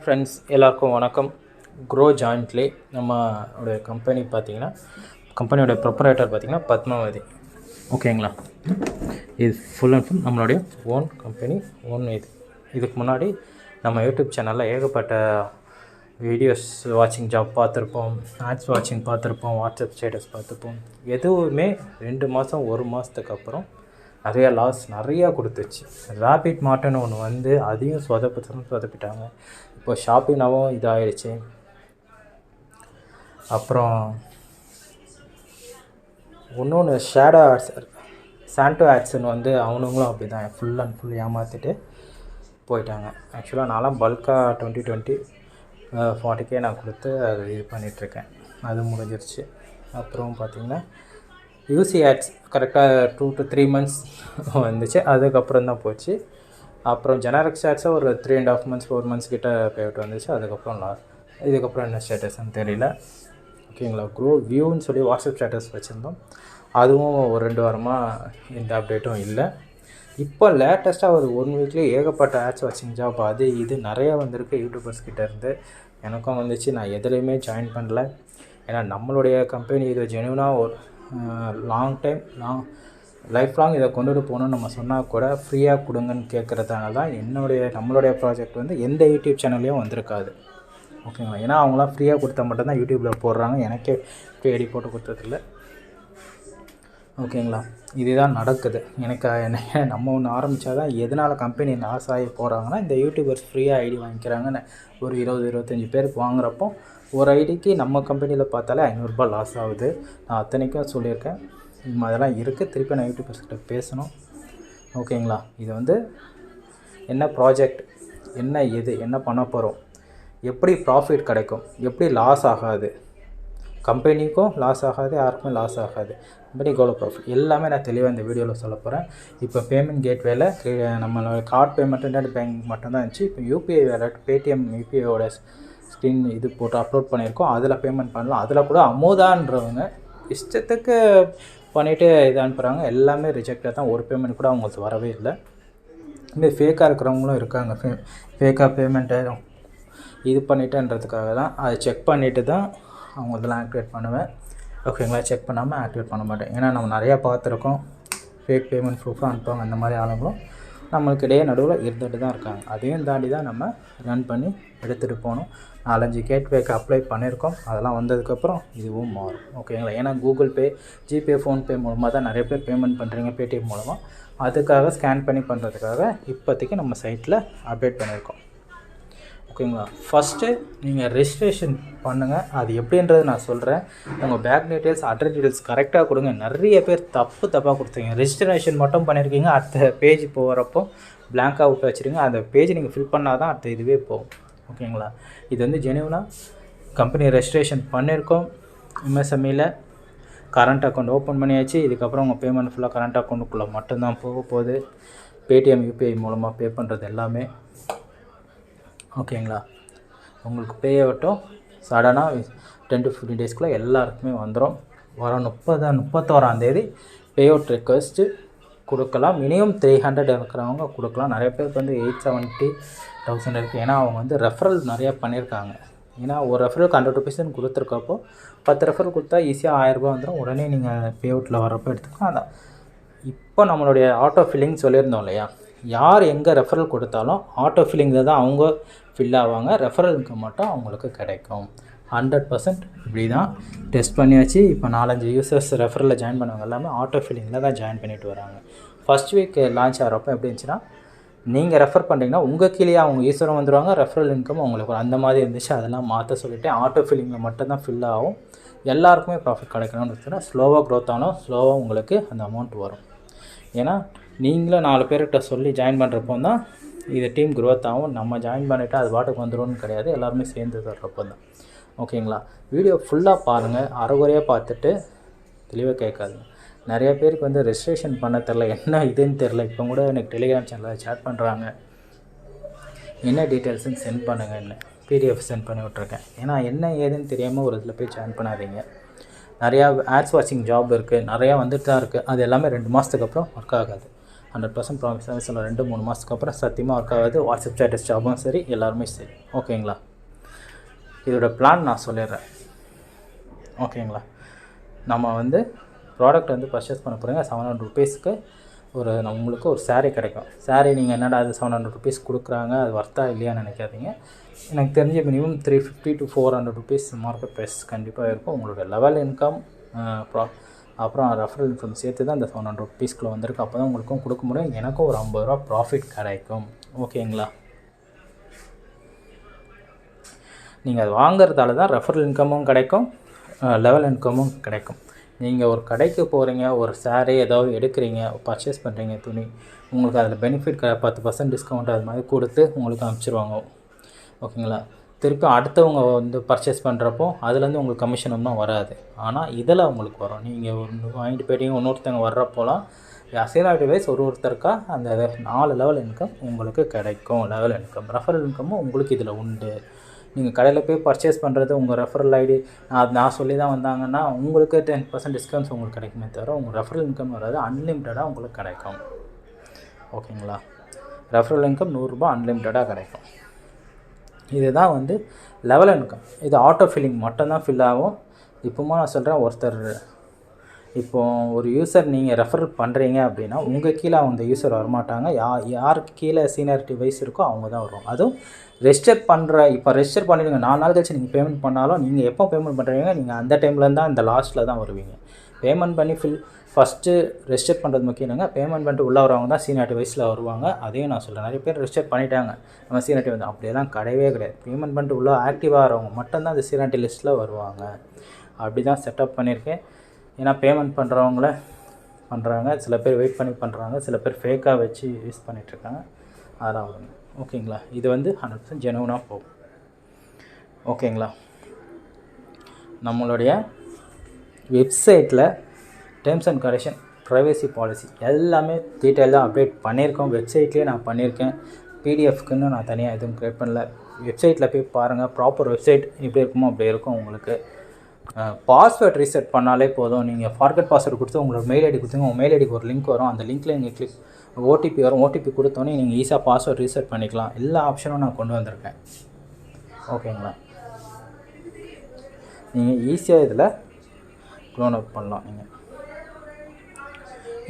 Friends எல்லாருக்கும் வணக்கம். Grow jointly நம்மளுடைய கம்பெனி பார்த்திங்கன்னா கம்பெனியோட ப்ரொப்ரைட்டர் பார்த்திங்கன்னா பத்மாவதி. ஓகேங்களா, இது ஃபுல் அண்ட் ஃபுல் நம்மளுடைய ஓன் கம்பெனி, ஓன் இதுக்கு முன்னாடி நம்ம யூடியூப் சேனலில் ஏகப்பட்ட வீடியோஸ் வாட்சிங் ஜாப் பார்த்துருப்போம், ஆட்ஸ் வாட்சிங் பார்த்துருப்போம், வாட்ஸ்அப் ஸ்டேட்டஸ் பார்த்துருப்போம். எதுவுமே 2 மாதம் 1 மாதத்துக்கு அப்புறம் நிறையா லாஸ் நிறையா கொடுத்துச்சு. ரேபிட் மார்ட்னு ஒன்று வந்து அதையும் சொதப்பிட்டாங்க. இப்போ ஷாப்பிங்காகவும் இதாகிடுச்சு. அப்புறம் இன்னொன்று ஷேடோ ஆட்ஸ், சாண்டோ ஆட்ஸ்ன்னு வந்து அவனுங்களும் அப்படி தான் ஃபுல் அண்ட் ஃபுல் ஏமாற்றிட்டு போயிட்டாங்க. ஆக்சுவலாக நான்லாம் பல்காக 2020 40K நான் கொடுத்து அது இது பண்ணிகிட்ருக்கேன். அது முடிஞ்சிருச்சு. அப்புறம் பார்த்திங்கன்னா யூசி ஆட்ஸ் கரெக்டாக 2 to 3 months வந்துச்சு. அதுக்கப்புறம் தான் போச்சு. அப்புறம் ஜெனரிக்ஸ் ஆட்ஸாக ஒரு 3.5 months 4 months கிட்ட பேவிட்டு வந்துச்சு. அதுக்கப்புறம் இதுக்கப்புறம் என்ன ஸ்டேட்டஸ்ன்னு தெரியல. ஓகேங்களா, க்ரோ வியூன்னு சொல்லி வாட்ஸ்அப் ஸ்டேட்டஸ் வச்சுருந்தோம். அதுவும் ஒரு 2 வாரமாக எந்த அப்டேட்டும் இல்லை. இப்போ லேட்டஸ்ட்டாக ஒரு 1 வீக்லேயே ஏகப்பட்ட ஆட்ஸ் வாட்சிங் ஜாப் அது இது நிறையா வந்திருக்கு யூடியூபர்ஸ் கிட்டேருந்து. எனக்கும் வந்துச்சு. நான் எதுலேயுமே ஜாயின் பண்ணல. ஏன்னா நம்மளுடைய கம்பெனி இது ஜென்யூனாக ஒரு லைஃப் லாங் இதை கொண்டுட்டு போகணுன்னு நம்ம சொன்னால் கூட ஃப்ரீயாக கொடுங்கன்னு கேட்குறதுனால தான் நம்மளுடைய ப்ராஜெக்ட் வந்து எந்த யூடியூப் சேனல்லையும் வந்திருக்காது. ஓகேங்களா, ஏன்னா அவங்களாம் ஃப்ரீயாக கொடுத்தா மட்டும்தான் யூடியூப்பில் போடுறாங்க. எனக்கே ஃப்ரீ ஐடி போட்டு கொடுத்ததில்ல. ஓகேங்களா, இதுதான் நடக்குது. என்ன நம்ம ஒன்று ஆரம்பித்தா தான் எதனால் கம்பெனி லாஸ் ஆகி போகிறாங்கன்னா, இந்த யூடியூபர்ஸ் ஃப்ரீயாக ஐடி வாங்கிக்கிறாங்கன்னு ஒரு 20-25 பேருக்கு வாங்குகிறப்போ ஒரு ஐடிக்கு நம்ம கம்பெனியில் பார்த்தாலே ₹500 லாஸ் ஆகுது. நான் அத்தனைக்கும் சொல்லியிருக்கேன். அதெல்லாம் இருக்குது. திருப்பி நான் யூடியூபர்ஸ்கிட்ட பேசணும். ஓகேங்களா, இது வந்து என்ன ப்ராஜெக்ட், என்ன பண்ண போகிறோம், எப்படி ப்ராஃபிட் கிடைக்கும், எப்படி லாஸ் ஆகாது, கம்பெனிக்கும் லாஸ் ஆகாது, யாருக்குமே லாஸ் ஆகாது, கம்பெனிக்கு எவ்வளோ ப்ராஃபிட் எல்லாமே நான் தெளிவாக இந்த வீடியோவில் சொல்ல போகிறேன். இப்போ பேமெண்ட் கேட்வேல நம்மளோட கார்ட் பேமெண்ட் நெட் பேங்கிங் மட்டும்தான் இருந்துச்சு. இப்போ யூபிஐ வேலட், பேடிஎம் யூபிஐயோட ஸ்க்ரீன் இது போட்டு அப்லோட் பண்ணியிருக்கோம். அதில் பேமெண்ட் பண்ணலாம். அதில் கூட அமோதான்றவங்க இஷ்டத்துக்கு பண்ணிவிட்டு இது அனுப்புகிறாங்க. எல்லாமே ரிஜெக்டாக தான். ஒரு பேமெண்ட் கூட அவங்களுக்கு வரவே இல்லை. இதுமாரி ஃபேக்காக இருக்கிறவங்களும் இருக்காங்க. ஃபேக்காக பேமெண்ட்டை இது பண்ணிட்டேன்றதுக்காக தான் அதை செக் பண்ணிவிட்டு தான் அவங்க இதெல்லாம் ஆக்டிவேட் பண்ணுவேன். ஓகேங்களா, செக் பண்ணாமல் ஆக்டிவேட் பண்ண மாட்டேன். ஏன்னா நம்ம நிறையா பார்த்துருக்கோம். ஃபேக் பேமெண்ட் ப்ரூஃபாக அனுப்புவாங்க. அந்த மாதிரி ஆளுங்களும் நம்மளுக்கு இடையே நடுவில் இருந்துட்டு தான் இருக்காங்க. அதையும் தாண்டி தான் நம்ம ரன் பண்ணி எடுத்துகிட்டு போகணும். 4-5 கேட்வேக்கு அப்ளை பண்ணியிருக்கோம். அதெல்லாம் வந்ததுக்கப்புறம் இதுவும் மாறும். ஓகேங்களா, ஏன்னா கூகுள் பே, ஜிபே, ஃபோன்பே மூலமாக தான் நிறைய பேர் பேமெண்ட் பண்ணுறீங்க, பேடிஎம் மூலமாக. அதுக்காக ஸ்கேன் பண்ணி பண்ணுறதுக்காக இப்போதைக்கு நம்ம சைட்டில் அப்டேட் பண்ணியிருக்கோம். ஓகேங்களா, ஃபஸ்ட்டு நீங்கள் ரெஜிஸ்ட்ரேஷன் பண்ணுங்கள். அது எப்படின்றது நான் சொல்கிறேன். உங்கள் பேங்க் டீட்டெயில்ஸ், அட்ரஸ் டீட்டெயில்ஸ் கரெக்டாக கொடுங்க. நிறைய பேர் தப்பாக கொடுத்தீங்க. ரெஜிஸ்ட்ரேஷன் மட்டும் பண்ணியிருக்கீங்க, அடுத்த பேஜ் போகிறப்போ பிளாங்காக விட்டு வச்சுருங்க. அந்த பேஜ் நீங்கள் ஃபில் பண்ணால் தான் அடுத்த இதுவே போகும். ஓகேங்களா, இது வந்து ஜெனுவனாக கம்பெனி ரெஜிஸ்ட்ரேஷன் பண்ணியிருக்கோம். எம்எஸ்எம்இயில் கரண்ட் அக்கௌண்ட் ஓப்பன் பண்ணியாச்சு. இதுக்கப்புறம் உங்கள் பேமெண்ட் ஃபுல்லாக கரண்ட் அக்கௌண்ட்டுக்குள்ளே மட்டும்தான் போக போகுது. பேடிஎம் யூபிஐ மூலமாக பே பண்ணுறது எல்லாமே. ஓகேங்களா, உங்களுக்கு பே ஆகட்டும். சடனாக 10 to 15 daysக்குள்ளே எல்லாருக்குமே வந்துடும். வர 31ஆம் பே அவுட் ரெக்வஸ்ட்டு கொடுக்கலாம். மினிமம் 300 இருக்கிறவங்க கொடுக்கலாம். நிறைய பேருக்கு வந்து 870,000 இருக்குது. ஏன்னா அவங்க வந்து ரெஃபரல் நிறையா பண்ணியிருக்காங்க. ஏன்னா ஒரு ரெஃபரலுக்கு ₹100 கொடுத்துருக்கப்போ 10 ரெஃபரல் கொடுத்தா ஈஸியாக ₹1000 வந்துடும். உடனே நீங்கள் பே அவுட்டில் வரப்போ எடுத்துக்கலாம். அதான் இப்போ நம்மளுடைய ஆட்டோ ஃபில்லிங் சொல்லியிருந்தோம் இல்லையா, யார் எங்கே ரெஃபரல் கொடுத்தாலும் ஆட்டோ ஃபில்லிங்கில் தான் அவங்க ஃபில் ஆவாங்க. ரெஃபரலுக்கு மட்டும் அவங்களுக்கு கிடைக்கும். 100% இப்படி தான் டெஸ்ட் பண்ணியாச்சு. இப்போ 4-5 யூசர்ஸ் ரெஃபரலில் ஜாயின் பண்ணவங்க எல்லாமே ஆட்டோ ஃபில்லிங்கில் தான் ஜாயின் பண்ணிட்டு வராங்க. ஃபஸ்ட் வீக் லான்ச் ஆகிறப்போ எப்படி இருந்துச்சுன்னா, நீங்கள் ரெஃபர் பண்ணிங்கன்னா உங்கள் கீழே அவங்க யூஸரும் வந்துடுவாங்க, ரெஃபரல் இன்கம் உங்களுக்கு அந்த மாதிரி இருந்துச்சு. அதெல்லாம் மாற்ற சொல்லிவிட்டு ஆட்டோ ஃபில்லிங்கில் மட்டும்தான் ஃபில் ஆகும். எல்லாருக்குமே ப்ராஃபிட் கிடைக்கணும்னு வச்சுன்னா ஸ்லோவாக க்ரோத் ஆனோம், ஸ்லோவாக உங்களுக்கு அந்த அமௌண்ட் வரும். ஏன்னா நீங்களும் 4 பேர்கிட்ட சொல்லி ஜாயின் பண்ணுறப்போ தான் இது டீம் க்ரோத் ஆகும். நம்ம ஜாயின் பண்ணிவிட்டு அது பாட்டுக்கு வந்துடும்னு கிடையாது. எல்லாருமே சேர்ந்து தர்றப்போ தான். ஓகேங்களா, வீடியோ ஃபுல்லாக பாருங்கள். அரைகுறையாக பார்த்துட்டு தெளிவாக கேட்காதுங்க. நிறைய பேருக்கு வந்து ரெஜிஸ்ட்ரேஷன் பண்ண தெரில, என்ன இதுன்னு தெரில. இப்போ கூட எனக்கு டெலிகிராம் சேனலில் சேட் பண்ணுறாங்க, என்ன டீட்டெயில்ஸுன்னு சென்ட் பண்ணுங்கன்னு. பிடிஎஃப் சென்ட் பண்ணி விட்ருக்கேன். ஏன்னா என்ன ஏதுன்னு தெரியாமல் ஒரு இதில் போய் ஜாயின் பண்ணாதீங்க. நிறையா ஆட்ஸ் வாட்சிங் ஜாப் இருக்குது, நிறையா வந்துட்டு தான் இருக்குது. அது எல்லாமே 2 மாதத்துக்கு அப்புறம் ஒர்க் ஆகாது. 100% ப்ராமிஸாகவே சொல்ல 2-3 மாதத்துக்கு அப்புறம் சத்தியமாக ஒர்க் ஆகாது. வாட்ஸ்அப் ஸ்டேட்டஸ் ஜாபும் சரி, எல்லாருமே சரி. ஓகேங்களா? இதோட பிளான் நான் சொல்லிடுறேன். ஓகேங்களா? நம்ம வந்து ப்ராடக்ட் வந்து பர்ச்சேஸ் பண்ண போகிறீங்க. 700 ருபீஸ்க்கு உங்களுக்கு ஒரு saree கிடைக்கும். saree நீங்கள் என்னடா அது 700 ருபீஸ் கொடுக்குறாங்க, அது வர்த்தா இல்லையான்னு நினைக்காதீங்க. எனக்கு தெரிஞ்ச minimum 350 to 400 rupees market price கண்டிப்பாக இருக்கும். உங்களோட லெவல் இன்கம் அப்புறம் ரெஃபரல் இன்கம் சேர்த்து தான் இந்த 700 ருபீஸ்க்குள்ளே வந்திருக்கு. அப்போ தான் உங்களுக்கும் கொடுக்க முடியும். எனக்கும் ஒரு 50 ரூபா ப்ராஃபிட் கிடைக்கும். ஓகேங்களா? நீங்கள் அது வாங்குறதால தான் ரெஃபரல் இன்கமும் கிடைக்கும், லெவல் இன்கமும் கிடைக்கும். நீங்கள் ஒரு கடைக்கு போகிறீங்க, ஒரு saree ஏதாவது எடுக்கிறீங்க, பர்ச்சேஸ் பண்ணுறீங்க துணி, உங்களுக்கு அதில் பெனிஃபிட் 10% டிஸ்கவுண்ட் அது மாதிரி கொடுத்து உங்களுக்கு அனுப்பிச்சிருவாங்க. ஓகேங்களா? திருப்பி அடுத்தவங்க வந்து பர்ச்சேஸ் பண்ணுறப்போ அதுலேருந்து உங்களுக்கு கமிஷன் ஒன்றும் வராது. ஆனால் இதில் உங்களுக்கு வரும். நீங்கள் ஒன்று வாங்கிட்டு போயிட்டீங்க, இன்னொருத்தவங்க வர்றப்போலாம் சீனியாரிட்டி வைஸ் ஒருத்தருக்கா அந்த 4 லெவல் இன்கம் உங்களுக்கு கிடைக்கும். லெவல் இன்கம், ரெஃபரல் இன்கமும் உங்களுக்கு இதில் உண்டு. நீங்கள் கடையில் போய் பர்ச்சேஸ் பண்ணுறது உங்கள் ரெஃபரல் ஐடி நான் சொல்லி தான் வந்தாங்கன்னா உங்களுக்கு 10% டிஸ்கவுண்ட்ஸ் உங்களுக்கு கிடைக்குமே தவிர உங்கள் ரெஃபரல் இன்கம் வராது. அன்லிமிட்டடாக உங்களுக்கு கிடைக்கும். ஓகேங்களா? ரெஃபரல் இன்கம் 100 ரூபா அன்லிமிட்டடாக கிடைக்கும். இதுதான் வந்து லெவல் இன்கம். இது ஆட்டோ ஃபில்லிங் மட்டும்தான் ஃபில் ஆகும். இப்போமா நான் சொல்கிறேன், இப்போது ஒரு யூசர் நீங்கள் ரெஃபர் பண்ணுறீங்க அப்படின்னா உங்கள் கீழே அந்த யூசர் வரமாட்டாங்க. யாருக்கு கீழே சீனியாரிட்டி வைஸ் இருக்கோ அவங்க தான் வருவாங்க. அதுவும் ரெஜிஸ்டர் இப்போ ரெஜிஸ்டர் பண்ணிவிடுங்க. 4 நாள் கழிச்சு நீங்கள் பேமெண்ட் பண்ணாலும் நீங்கள் எப்போ பேமெண்ட் பண்ணுறீங்க, நீங்கள் அந்த டைமில் தான் இந்த லாஸ்ட்டில் தான் வருவீங்க. பேமெண்ட் பண்ணி ஃபஸ்ட்டு ரெஜிஸ்டர் பண்ணுறது முக்கியங்க. பேமெண்ட் பண்ணிட்டு உள்ளே வரவங்க தான் சீனியாரிட்டி வைஸில் வருவாங்க. அதையும் நான் சொல்கிறேன். நிறைய பேர் ரெஜிஸ்டர் பண்ணிட்டாங்க, நம்ம சீனியாரிட்டி வந்து அப்படியெல்லாம் கிடையவே கிடையாது. பேமெண்ட் பண்ணிட்டு உள்ளே ஆக்டிவாக வரவங்க மட்டும்தான் அந்த சீனியாரிட்டி லிஸ்ட்டில் வருவாங்க. அப்படி தான் செட்டப் பண்ணியிருக்கேன். ஏன்னா பேமெண்ட் பண்ணுறவங்கள பண்ணுறாங்க, சில பேர் வெயிட் பண்ணி பண்ணுறாங்க, சில பேர் ஃபேக்காக வச்சு யூஸ் பண்ணிகிட்ருக்காங்க. அதெல்லாம் வருங்க. ஓகேங்களா? இது வந்து 100% ஜெனுவனாக போகும். ஓகேங்களா? நம்மளுடைய வெப்சைட்டில் terms and condition, privacy policy எல்லாமே டீட்டெயிலாக அப்டேட் பண்ணியிருக்கோம். வெப்சைட்லேயே நான் பண்ணியிருக்கேன். பிடிஎஃப்க்குன்னு நான் தனியாக எதுவும் க்ரியேட் பண்ணல. வெப்சைட்டில் போய் பாருங்கள். ப்ராப்பர் வெப்சைட் எப்படி இருக்குமோ அப்படி இருக்கும். உங்களுக்கு பாஸ்வேர்ட் ரீசெட் பண்ணாலே போதும். நீங்கள் ஃபார்கட் பாஸ்வேர்டு கொடுத்து உங்களோட மெயில் ஐடி கொடுத்துங்க. உங்கள் மெயில் ஐடிக்கு ஒரு லிங்க் வரும். அந்த லிங்க்கில் நீங்கள் ஓடிபி வரும். ஓடிபி கொடுத்தோன்னே நீங்கள் ஈஸியாக பாஸ்வேர்ட் ரீசெட் பண்ணிக்கலாம். எல்லா ஆப்ஷனும் நான் கொண்டு வந்திருக்கேன். ஓகேங்களா? நீங்கள் ஈஸியாக இதில் க்ளோன் அப் பண்ணலாம். நீங்கள்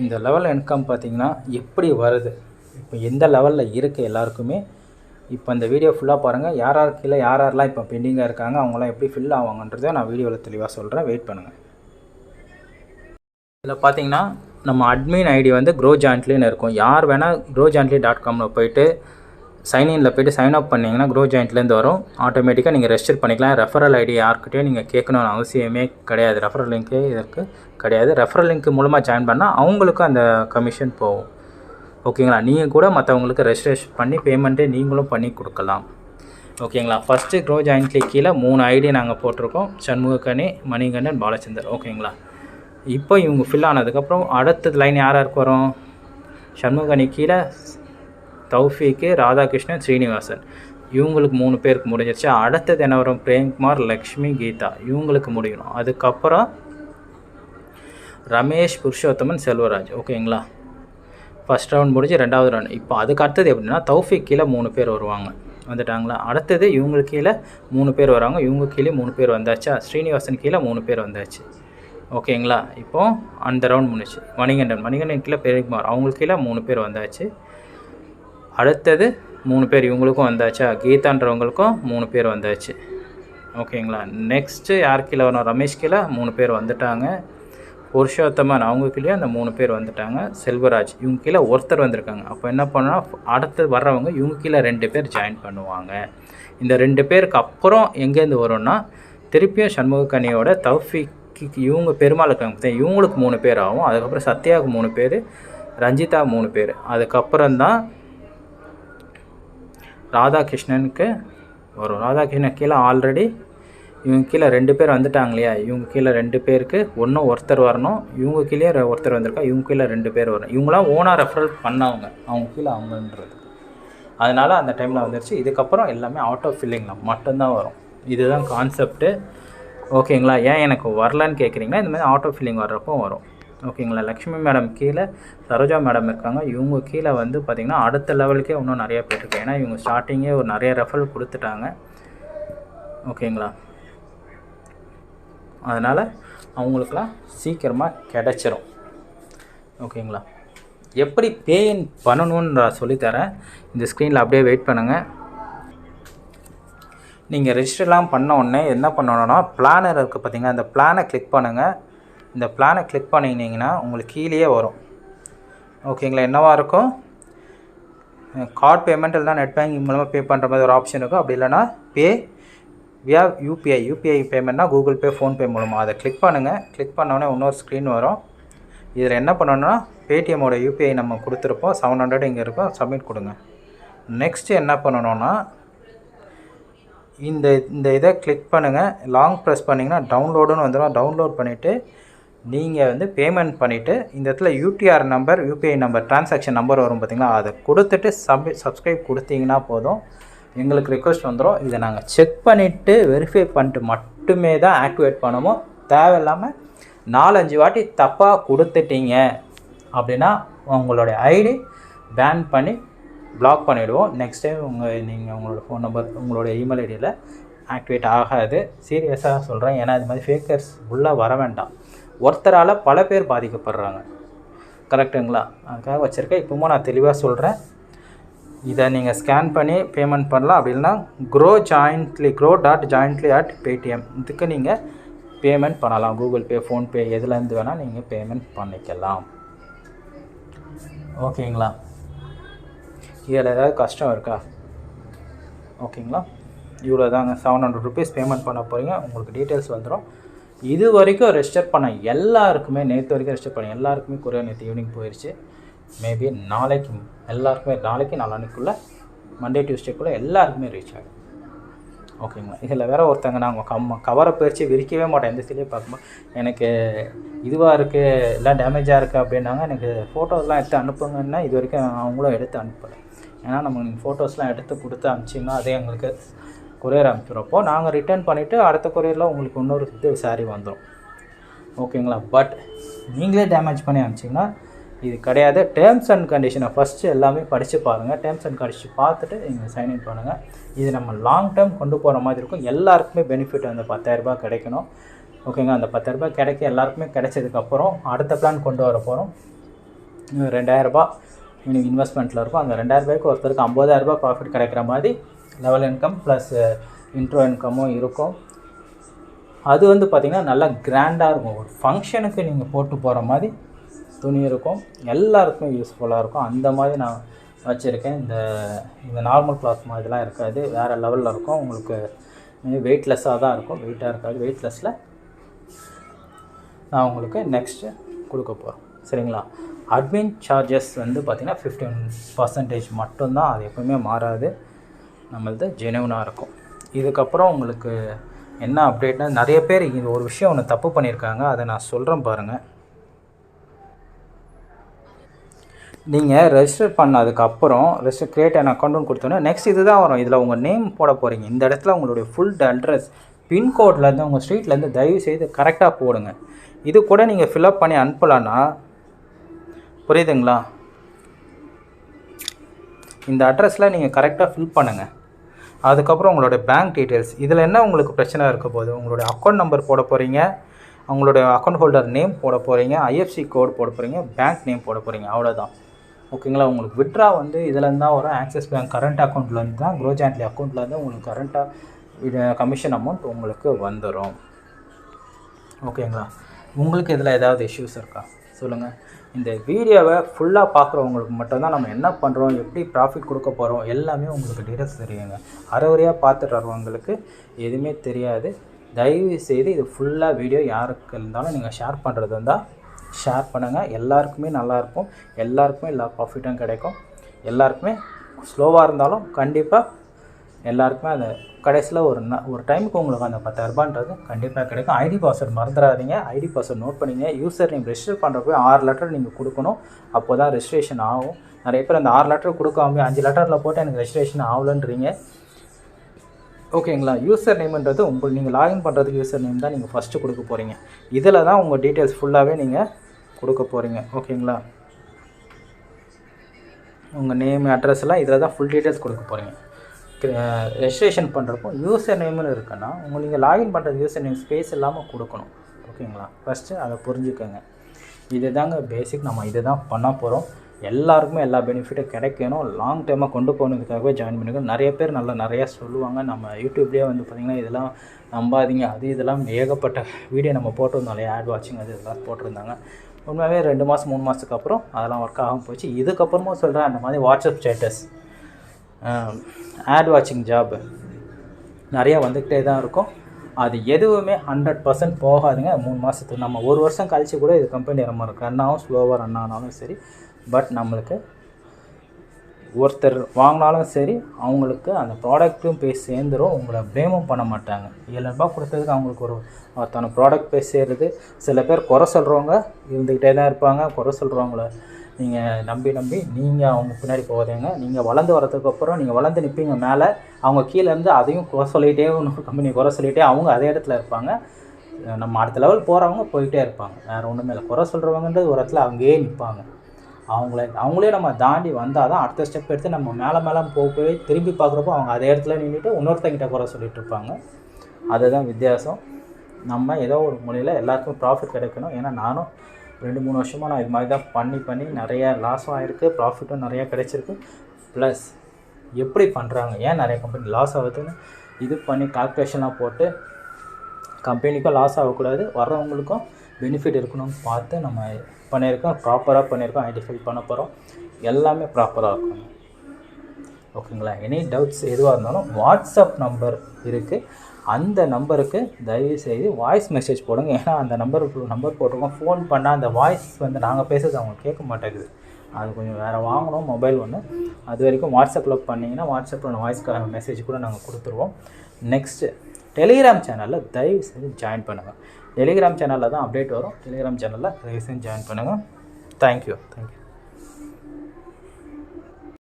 இந்த லெவல் இன்கம் பார்த்தீங்கன்னா எப்படி வருது, இப்போ எந்த லெவலில் இருக்குது எல்லாருக்குமே. இப்போ இந்த வீடியோ ஃபுல்லாக பாருங்கள். யாரெல்லாம் இப்போ பெண்டிங்காக இருக்காங்க, அவங்களாம் எப்படி ஃபில் ஆவாங்கன்றதை நான் வீடியோவில் தெளிவாக சொல்கிறேன். வெயிட் பண்ணுங்கள். இதில் பார்த்தீங்கன்னா நம்ம அட்மின் ஐடி வந்து growjointlyன்னு இருக்கும். யார் வேணால் growjointly.com போய்ட்டு சைன்இனில் போய்ட்டு சைன் அப் பண்ணிங்கன்னா growjointlyலேருந்து வரும். ஆட்டோமேட்டிக்காக நீங்கள் ரெஜிஸ்டர் பண்ணிக்கலாம். ரெஃபரல் ஐடி யார்கிட்டையும் நீங்கள் கேட்கணும்னு அவசியமே கிடையாது. ரெஃபரல் லிங்க்கு இதற்கு கிடையாது. ரெஃபரல் லிங்க் மூலமாக ஜாயின் பண்ணால் அவங்களுக்கும் அந்த கமிஷன் போகும். ஓகேங்களா? நீங்கள் கூட மற்றவங்களுக்கு ரெஜிஸ்ட்ரேஷன் பண்ணி பேமெண்ட்டே நீங்களும் பண்ணி கொடுக்கலாம். ஓகேங்களா? ஃபஸ்ட்டு growjointly கீழே 3 ஐடி நாங்கள் போட்டிருக்கோம். சண்முகக்கனி, மணிகண்டன், பாலச்சந்தர். ஓகேங்களா? இப்போ இவங்க ஃபில் ஆனதுக்கப்புறம் அடுத்தது லைன் யாருக்கு வரும்? சண்முகக்கனி கீழே தௌஃபீக்கு, ராதாகிருஷ்ணன், ஸ்ரீனிவாசன். இவங்களுக்கு 3 பேருக்கு முடிஞ்சிருச்சு. அடுத்தது என்ன வரும்? பிரேம்குமார், லக்ஷ்மி, கீதா. இவங்களுக்கு முடியணும். அதுக்கப்புறம் ரமேஷ், புருஷோத்தமன், செல்வராஜ். ஓகேங்களா? ஃபஸ்ட் ரவுண்ட் முடிஞ்சு 2வது ரவுண்ட். இப்போ அதுக்கு அடுத்தது எப்படின்னா தௌஃபீக் கீழே 3 பேர் வருவாங்க. வந்துட்டாங்களா? அடுத்தது இவங்களுக்கு கீழே 3 பேர் வராங்க. இவங்க கீழே 3 பேர் வந்தாச்சா? ஸ்ரீனிவாசன் கீழே 3 பேர் வந்தாச்சு. ஓகேங்களா? இப்போது அந்த ரவுண்ட் முடிச்சு. மணிகண்டன் கீழே பிரேம்குமார், அவங்களுக்கு கீழே 3 பேர் வந்தாச்சு. அடுத்தது 3 பேர் இவங்களுக்கும் வந்தாச்சா? கீதான்றவங்களுக்கும் 3 பேர் வந்தாச்சு. ஓகேங்களா? நெக்ஸ்ட்டு யார் கீழே வரும்? ரமேஷ் கீழே 3 பேர் வந்துட்டாங்க. புருஷோத்தமன் அவங்க கீழே அந்த 3 பேர் வந்துட்டாங்க. செல்வராஜ் இவங்க கீழே ஒருத்தர் வந்திருக்காங்க. அப்போ என்ன பண்ணால் அடுத்து வர்றவங்க இவங்க கீழே 2 பேர் ஜாயின் பண்ணுவாங்க. இந்த 2 பேருக்கு அப்புறம் எங்கேருந்து வரும்னா திருப்பியும் சண்முகக்கனியோட தௌஃபீக் இவங்க பெருமாள் இருக்காங்க, இவங்களுக்கு 3 பேர் ஆகும். அதுக்கப்புறம் சத்யாவுக்கு 3 பேர், ரஞ்சிதா 3 பேர். அதுக்கப்புறம் தான் ராதாகிருஷ்ணனுக்கு வரும். ராதாகிருஷ்ணன் கீழே ஆல்ரெடி இவங்க கீழே 2 பேர் வந்துட்டாங்க இல்லையா? இவங்க கீழே 2 பேருக்கு ஒருத்தர் வரணும். இவங்க கீழே ஒருத்தர் வந்திருக்கா. இவங்க கீழே 2 பேர் வரணும். இவங்களாம் ஓனாக ரெஃபரல் பண்ணவங்க, அவங்க கீழே அவங்கன்றது. அதனால் அந்த டைமில் வந்துருச்சு. இதுக்கப்புறம் எல்லாமே ஆட்டோ ஃபில்லிங்கில் மட்டும்தான் வரும். இதுதான் கான்செப்ட்டு. ஓகேங்களா? ஏன் எனக்கு வரலன்னு கேட்குறீங்கன்னா இந்த மாதிரி ஆட்டோ ஃபில்லிங் வர்றப்போ வரும். ஓகேங்களா. லக்ஷ்மி மேடம் கீழே சரோஜா மேடம் இருக்காங்க. இவங்க கீழே வந்து பார்த்திங்கன்னா அடுத்த லெவலுக்கே இன்னும் நிறையா பேர் இருக்கு. ஏன்னா இவங்க ஸ்டார்டிங்கே ஒரு நிறைய ரெஃபரல் கொடுத்துட்டாங்க. ஓகேங்களா. அதனால் அவங்களுக்குலாம் சீக்கிரமாக கிடச்சிரும். ஓகேங்களா. எப்படி பேயின் பண்ணணுன்னு நான் சொல்லித்தரேன். இந்த ஸ்க்ரீனில் அப்படியே வெயிட் பண்ணுங்கள். நீங்கள் ரெஜிஸ்டர்லாம் பண்ண உடனே என்ன பண்ணணுன்னா பிளானர் இருக்குது பார்த்தீங்கன்னா, அந்த பிளானை கிளிக் பண்ணுங்கள். இந்த பிளானை கிளிக் பண்ணிங்கன்னா உங்களுக்கு கீழேயே வரும். ஓகேங்களா. என்னவா இருக்கும், கார்டு பேமெண்ட் இல்லைனா நெட் பேங்கிங் மூலமாக பே பண்ணுற மாதிரி ஒரு ஆப்ஷன் இருக்கும். அப்படி இல்லைனா பே வியா யூபிஐ பேமெண்ட்னா கூகுள் பே, ஃபோன்பே மூலமாக அதை கிளிக் பண்ணுங்கள். கிளிக் பண்ணோடனே இன்னொரு ஸ்க்ரீன் வரும். இதில் என்ன பண்ணணுன்னா பேடிஎம்மோட யூபிஐ நம்ம கொடுத்துருப்போம், 700 இங்கே இருக்கும், சப்மிட் கொடுங்க. நெக்ஸ்ட்டு என்ன பண்ணணுன்னா இந்த இதை கிளிக் பண்ணுங்கள். லாங் ப்ரெஸ் பண்ணிங்கன்னா டவுன்லோடுன்னு வந்துடும். டவுன்லோட் பண்ணிவிட்டு நீங்கள் வந்து பேமெண்ட் பண்ணிவிட்டு இந்த இடத்துல UTR number, UPI number, transaction number வரும் பார்த்திங்களா, அதை கொடுத்துட்டு சப்ஸ்கிரைப் கொடுத்தீங்கன்னா போதும், எங்களுக்கு ரிக்வெஸ்ட் வந்துடும். இதை நாங்கள் செக் பண்ணிவிட்டு வெரிஃபை பண்ணிட்டு மட்டுமே தான் ஆக்டிவேட் பண்ணுவோம். தேவையில்லாமல் 4-5 வாட்டி தப்பாக கொடுத்துட்டீங்க அப்படின்னா உங்களுடைய ஐடி பேன் பண்ணி பிளாக் பண்ணிவிடுவோம். நெக்ஸ்ட் டைம் நீங்கள் உங்களோட ஃபோன் நம்பர், உங்களுடைய இமெயில் ஐடியில் ஆக்டிவேட் ஆகாது. சீரியஸாக சொல்கிறேன். ஏன்னா இது மாதிரி ஃபேக்கர்ஸ் உள்ளே வர வேண்டாம். ஒருத்தரால் பல பேர் பாதிக்கப்படுறாங்க. கரெக்டுங்களா. அதுக்காக வச்சுருக்கேன். இப்போவும் நான் தெளிவாக சொல்கிறேன். இதை நீங்கள் ஸ்கேன் பண்ணி பேமெண்ட் பண்ணலாம். அப்படி இல்லைனா grow.jointly@paytm இதுக்கு நீங்கள் பேமெண்ட் பண்ணலாம். கூகுள் பே, ஃபோன்பே எதுலேருந்து வேணால் நீங்கள் பேமெண்ட் பண்ணிக்கலாம். ஓகேங்களா. இதில் ஏதாவது கஷ்டம் இருக்கா? ஓகேங்களா. இவ்வளோ தாங்க. 700 rupees பேமெண்ட் பண்ண போகிறீங்க. உங்களுக்கு டீட்டெயில்ஸ் வந்துடும். இது வரைக்கும் ரெஜிஸ்டர் பண்ண எல்லாருக்குமே, நேற்று வரைக்கும் ரெஜிஸ்டர் பண்ண எல்லாருக்குமே கொரியர் நேற்று ஈவினிங் போயிடுச்சு. மேபி நாளைக்கு எல்லாருக்குமே, நாளைக்கு நாளானிக்குள்ளே, மண்டே டியூஸ்டேக்குள்ளே எல்லாருக்குமே ரீச் ஆகும். ஓகேங்களா. இதில் வேறு ஒருத்தங்க நாங்கள் கவரை பிரித்து விரிக்கவே மாட்டேன். எந்த சீலையும் பார்க்கும்போது எனக்கு இதுவாக இருக்குது, எல்லாம் டேமேஜாக இருக்குது அப்படின்னாங்க. எனக்கு ஃபோட்டோஸ்லாம் எடுத்து அனுப்புங்கன்னா இது வரைக்கும் அவங்களும் எடுத்து அனுப்பலை. ஏன்னா நம்ம நீங்கள் ஃபோட்டோஸ்லாம் எடுத்து கொடுத்து அனுப்பிச்சிங்கன்னா அதே எங்களுக்கு கொரியர் அனுப்பிச்சிடுறப்போ நாங்கள் ரிட்டர்ன் பண்ணிவிட்டு அடுத்த கொரியரில் உங்களுக்கு இன்னொரு சாரீ வந்துடும். ஓகேங்களா. பட் நீங்களே டேமேஜ் பண்ணி அனுப்பிச்சிங்கன்னா இது கிடையாது. டேர்ம்ஸ் அண்ட் கண்டிஷனை ஃபஸ்ட்டு எல்லாமே படித்து பாருங்கள். டேர்ம்ஸ் அண்ட் கண்டிஷன் பார்த்துட்டு நீங்கள் சைன்இன் பண்ணுங்கள். இது நம்ம லாங் டேர்ம் கொண்டு போகிற மாதிரி இருக்கும். எல்லாருக்குமே பெனிஃபிட் அந்த 10,000 கிடைக்கணும். ஓகேங்க. அந்த 10,000 கிடைக்க எல்லாருக்குமே கிடைச்சதுக்கப்புறம் அடுத்த பிளான் கொண்டு வர போகிறோம். 2,000 இன்னைக்கு இன்வெஸ்ட்மெண்ட்டில் இருக்கும். அந்த 2,000 ஒருத்தருக்கு 50,000 ப்ராஃபிட் கிடைக்கிற மாதிரி லெவல் இன்கம் ப்ளஸ் இன்ட்ரோ இன்கமும் இருக்கும். அது வந்து பார்த்திங்கன்னா நல்லா கிராண்டாக இருக்கும். ஒரு ஃபங்க்ஷனுக்கு நீங்கள் போட்டு போகிற மாதிரி துணி இருக்கும். எல்லாருக்குமே யூஸ்ஃபுல்லாக இருக்கும். அந்த மாதிரி நான் வச்சுருக்கேன். இந்த நார்மல் கிளாத் மாதிரிலாம் இருக்காது, வேறு லெவலில் இருக்கும். உங்களுக்கு வெயிட்லெஸ்ஸாக தான் இருக்கும், வெயிட்டாக இருக்காது. வெயிட்லெஸ்ஸில் நான் உங்களுக்கு நெக்ஸ்ட்டு கொடுக்க போகிறேன். சரிங்களா. அட்மின் சார்ஜஸ் வந்து பார்த்திங்கன்னா 15% மட்டும்தான். அது எப்போவுமே மாறாது. நம்மளது ஜெனுவனாக இருக்கும். இதுக்கப்புறம் உங்களுக்கு என்ன அப்டேட்னா, நிறைய பேர் இது ஒரு விஷயம் ஒன்று தப்பு பண்ணியிருக்காங்க. அதை நான் சொல்கிறேன் பாருங்கள். நீங்கள் ரெஜிஸ்டர் பண்ணதுக்கப்புறம் ரெஜிஸ்டர் கிரியேட் அன் அக்கௌண்ட்டுன்னு கொடுத்தோன்னே நெக்ஸ்ட் இது தான் வரும். இதில் உங்கள் நேம் போட போகிறீங்க. இந்த இடத்துல உங்களுடைய ஃபுல் அட்ரஸ், பின்கோட்லேருந்து, உங்கள் ஸ்ட்ரீட்லேருந்து தயவு செய்து கரெக்டாக போடுங்க. இது கூட நீங்கள் ஃபில்அப் பண்ணி அனுப்பலான்னா, புரியுதுங்களா, இந்த அட்ரஸில் நீங்கள் கரெக்டாக ஃபில் பண்ணுங்கள். அதுக்கப்புறம் உங்களுடைய பேங்க் டீட்டெயில்ஸ், இதில் என்ன உங்களுக்கு பிரச்சனை இருக்க போது, உங்களுடைய அக்கௌண்ட் நம்பர் போட போகிறீங்க, உங்களுடைய அக்கௌண்ட் ஹோல்டர் நேம் போட போகிறீங்க, ஐஎஃப்சி கோட் போட போகிறீங்க, பேங்க் நேம் போட போகிறீங்க, அவ்வளோதான். ஓகேங்களா. உங்களுக்கு விட்ரா வந்து இதிலேருந்து தான் வரும். ஆக்சிஸ் பேங்க் கரண்ட் அக்கௌண்ட்லேருந்து தான், க்ரோ ஜாயின்ட்லி அக்கௌண்ட்லேருந்து உங்களுக்கு கரண்ட்டாக கமிஷன் அமௌண்ட் உங்களுக்கு வந்துடும். ஓகேங்களா. உங்களுக்கு இதில் ஏதாவது இஷ்யூஸ் இருக்கா சொல்லுங்கள். இந்த வீடியோவை ஃபுல்லாக பார்க்குறவங்களுக்கு மட்டும்தான் நம்ம என்ன பண்ணுறோம், எப்படி ப்ராஃபிட் கொடுக்க போகிறோம் எல்லாமே உங்களுக்கு டீட்டெயில்ஸ் தெரியுங்க. அரைவரையாக பார்த்துட்டு வரவங்களுக்கு எதுவுமே தெரியாது. தயவு செய்து இது ஃபுல்லாக வீடியோ யாருக்கு இருந்தாலும் நீங்கள் ஷேர் பண்ணுறது இருந்தால் ஷேர் பண்ணுங்கள். எல்லாருக்குமே நல்லாயிருக்கும், எல்லாருக்குமே எல்லா ப்ராஃபிட்டும் கிடைக்கும். எல்லாருக்குமே ஸ்லோவாக இருந்தாலும் கண்டிப்பாக எல்லாருக்குமே அந்த கடைசியில் ஒரு டைமுக்கு உங்களுக்கு அந்த 10,000 கண்டிப்பாக கிடைக்கும். ஐடி பாஸ்வேர்டு மறந்துடாதீங்க. ஐடி பாஸ்வேர்டு நோட் பண்ணிங்க. யூசர் நேம் ரெஜிஸ்டர் பண்ணுறப்போ 6 லெட்டர் நீங்கள் கொடுக்கணும். அப்போ தான் ரெஜிஸ்ட்ரேஷன் ஆகும். நிறைய பேர் அந்த 6 லெட்டர் கொடுக்காம 5 லெட்டரில் போட்டு எனக்கு ரெஜிஸ்ட்ரேஷன் ஆகலன்றீங்க. ஓகேங்களா. யூசர் நேம்ன்றது நீங்கள் லாகின் பண்ணுறதுக்கு யூசர் நேம் தான் நீங்கள் ஃபஸ்ட்டு கொடுக்க போகிறீங்க. இதில் தான் உங்கள் டீட்டெயில்ஸ் ஃபுல்லாகவே நீங்கள் கொடுக்க போகிறீங்க. ஓகேங்களா? உங்கள் நேம் அட்ரஸ்லாம் இதில் தான் ஃபுல் டீட்டெயில்ஸ் கொடுக்க போகிறீங்க. ரெஜிஸ்ட்ரேஷன் பண்ணுறப்போ யூசர் நேம்னு இருக்குன்னா நீங்கள் லாகின் பண்ணுறது யூசர் நேம் ஸ்பேஸ் இல்லாமல் கொடுக்கணும். ஓகேங்களா? ஃபஸ்ட்டு அதை புரிஞ்சுக்கோங்க. இது தாங்க பேசிக். நம்ம இதை தான் பண்ண போகிறோம். எல்லாருக்குமே எல்லா பெனிஃபிட்டும் கிடைக்கணும். லாங் டைமாக கொண்டு போனதுக்காகவே ஜாயின் பண்ணிக்கணும். நிறைய பேர் நிறையா சொல்லுவாங்க. நம்ம யூடியூப்லேயே வந்து பார்த்திங்கன்னா இதெல்லாம் நம்பாதீங்க, அது இதெல்லாம் ஏகப்பட்ட வீடியோ நம்ம போட்டிருந்தோம் இல்லையா, ஆட் வாட்சிங் அது இதெல்லாம் போட்டிருந்தாங்க. உண்மையாகவே 2 மாதம் 3 மாதத்துக்கு அப்புறம் அதெல்லாம் ஒர்க் ஆகாமல் போச்சு. இதுக்கப்புறமும் சொல்கிறேன், அந்த மாதிரி வாட்ஸ்அப் ஸ்டேட்டஸ், ஆட் வாட்சிங் ஜாப் நிறையா வந்துக்கிட்டே தான் இருக்கும். அது எதுவுமே 100% போகாதுங்க 3 மாதத்துக்கு. நம்ம 1 வருஷம் கழித்து கூட இது கம்பெனி ரன் ஆகும், ஸ்லோவாக ரன் ஆனாலும் சரி. பட் நம்மளுக்கு ஒருத்தர் வாங்கினாலும் சரி, அவங்களுக்கு அந்த ப்ராடக்ட்டும் போய் சேர்ந்துடும். உங்களை ப்ளேமும் பண்ண மாட்டாங்க. 7 ரூபா கொடுத்ததுக்கு அவங்களுக்கு ஒருத்தான ப்ராடக்ட் போய் சேருது. சில பேர் குறை சொல்கிறவங்க இருந்துக்கிட்டே தான் இருப்பாங்க. குறை சொல்கிறவங்கள நீங்கள் நம்பி நீங்கள் அவங்க பின்னாடி போகாதீங்க. நீங்கள் வளர்ந்து வரதுக்கப்புறம் நீங்கள் வளர்ந்து நிற்பீங்க மேலே, அவங்க கீழேருந்து அதையும் குறை சொல்லிகிட்டே, இன்னொரு கம்பெனி குறை சொல்லிகிட்டே அவங்க அதே இடத்துல இருப்பாங்க. நம்ம அடுத்த லெவல் போகிறவங்க போயிட்டே இருப்பாங்க. வேறு ஒன்றுமே இல்லை. குறை சொல்கிறவங்கன்றது ஒரு இடத்துல அங்கேயே நிற்பாங்க. அவங்களே நம்ம தாண்டி வந்தால் தான் அடுத்த ஸ்டெப் எடுத்து நம்ம மேலே போய் திரும்பி பார்க்குறப்போ அவங்க அதே இடத்துல நின்றுட்டு இன்னொருத்தங்கிட்ட குறை சொல்லிகிட்டு இருப்பாங்க. அதுதான் வித்தியாசம். நம்ம ஏதோ ஒரு மொழியில் எல்லாருக்கும் ப்ராஃபிட் கிடைக்கணும். ஏன்னா நானும் 2-3 வருஷமாக நான் இது மாதிரி தான் பண்ணி நிறையா லாஸும் ஆகிருக்கு, ப்ராஃபிட்டும் நிறையா கிடைச்சிருக்கு. ப்ளஸ் எப்படி பண்ணுறாங்க, ஏன் நிறைய கம்பெனி லாஸ் ஆகுதுன்னு இது பண்ணி கால்குலேஷன்லாம் போட்டு கம்பெனிக்கும் லாஸ் ஆகக்கூடாது, வர்றவங்களுக்கும் பெனிஃபிட் இருக்கணும்னு பார்த்து நம்ம பண்ணியிருக்கோம். ப்ராப்பராக பண்ணியிருக்கோம். ஐடென்டிஃபை பண்ண போகிறோம். எல்லாமே ப்ராப்பராக இருக்கணும். ஓகேங்களா? எனி டவுட்ஸ் எதுவாக இருந்தாலும் வாட்ஸ்அப் நம்பர் இருக்குது. அந்த நம்பருக்கு தயவுசெய்து வாய்ஸ் மெசேஜ் போடுங்க. ஏன்னா அந்த நம்பர் போட்டிருக்கோம். ஃபோன் பண்ணால் அந்த வாய்ஸ் வந்து நாங்கள் பேசுறது அவங்க கேட்க மாட்டேங்குது. அது கொஞ்சம் வேறு வாங்கணும் மொபைல் ஒன்று. அது வரைக்கும் வாட்ஸ்அப்பில் பண்ணிங்கன்னா வாட்ஸ்அப்பில் வாய்ஸ்க்கான மெசேஜ் கூட நாங்கள் கொடுத்துருவோம். நெக்ஸ்ட்டு டெலிகிராம் சேனலில் தயவுசெய்து ஜாயின் பண்ணுங்கள். டெலிகிராம் சேனலில் தான் அப்டேட் வரும். டெலிகிராம் சேனலில் தயவுசெய்து ஜாயின் பண்ணுங்கள். தேங்க்யூ.